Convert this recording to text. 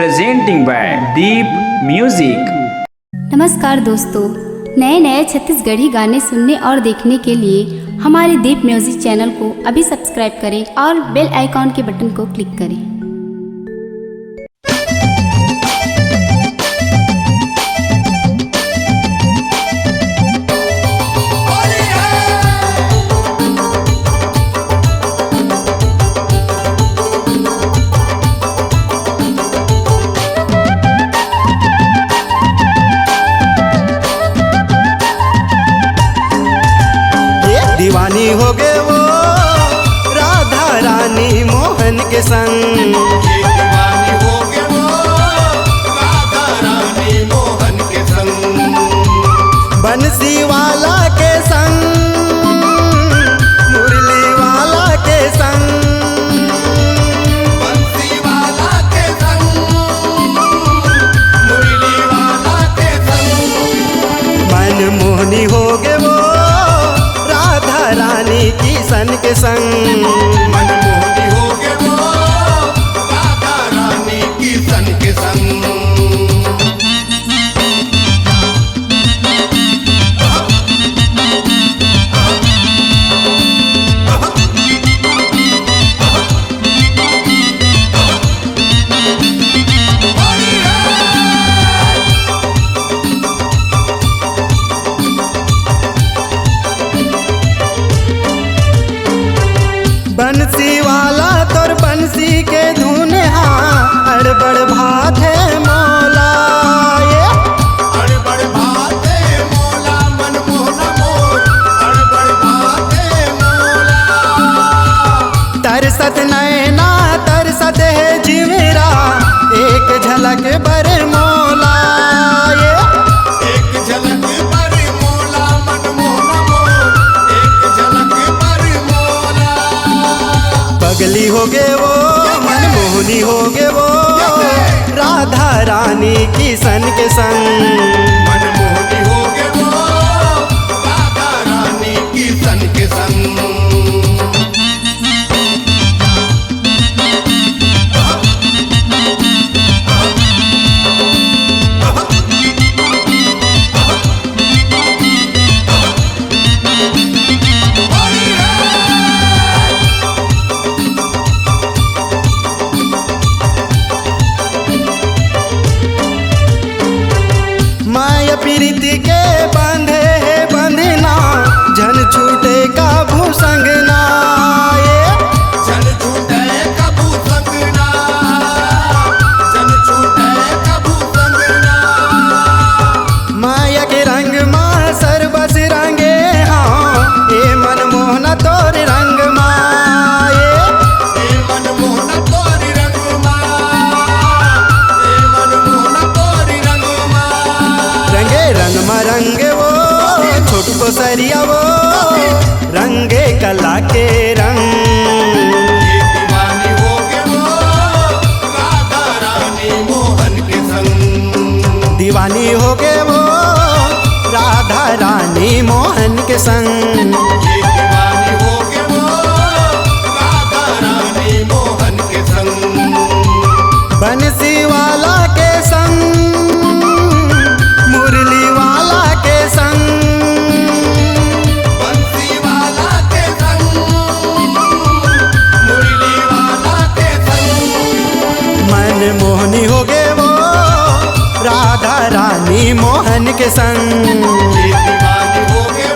presenting by Deep Music। नमस्कार दोस्तों, नए नए छत्तीसगढ़ी गाने सुनने और देखने के लिए हमारे दीप म्यूजिक चैनल को अभी सब्सक्राइब करें और बेल आइकॉन के बटन को क्लिक करें। दीवानी हो गए वो राधा रानी मोहन के संग। दीवानी हो गए वो राधा रानी मोहन के संग। बंसी वाला के संग, मुरली वाला के संग। बंसी वाला के संग, मुरली वाला के संग। मनमोहनी हो गए वो रानी किशन के संग। मनमोहनी हो गए वो राधा रानी किशन के संग। बंसी वाला तोर बंसी के धुन अड़बड़ भात है मौला। ये अड़बड़ भात है मौला मनमोहना मोर। अड़बड़ भात है मौला। तरसत नैना तरसत है जिमेरा, एक झलक बर मौला। ये एक झलक पर मौला मनमोहना मोर। एक झलक पर मौला। पगली हो गए वो मनमोहनी हो गए वो राधा रानी किशन के संग। मनमोहनी हो गए वो राधा रानी किशन के संग। माया प्रीति के बंधे है बंधना, झन छूटे का भूसंगना। ये जन छूटे कबू संगना। जन छूटे कबू संगना। माया के रंग माँ सर्वस रंगे हाँ, ए मनमोहना तोर रंग माँ। ए मनमोहना तोरी रंग माँ। ए मनमोहना तोरी रंग माँ। रंगे रंग मरंगे वो छोट को सरिया वो रंगे कला के रंग। दीवानी हो गए वो राधा रानी मोहन के संग। दीवानी हो गए वो राधा रानी मोहन के संग। दीवानी हो गए वो राधा रानी मोहन के संग। बंसी वाला के संग, मुरली वाला के संग। बंसी वाला के संग, मुरली वाला के संग। मनमोहनी हो गए वो राधा रानी मोहन के संग। दीवानी हो गए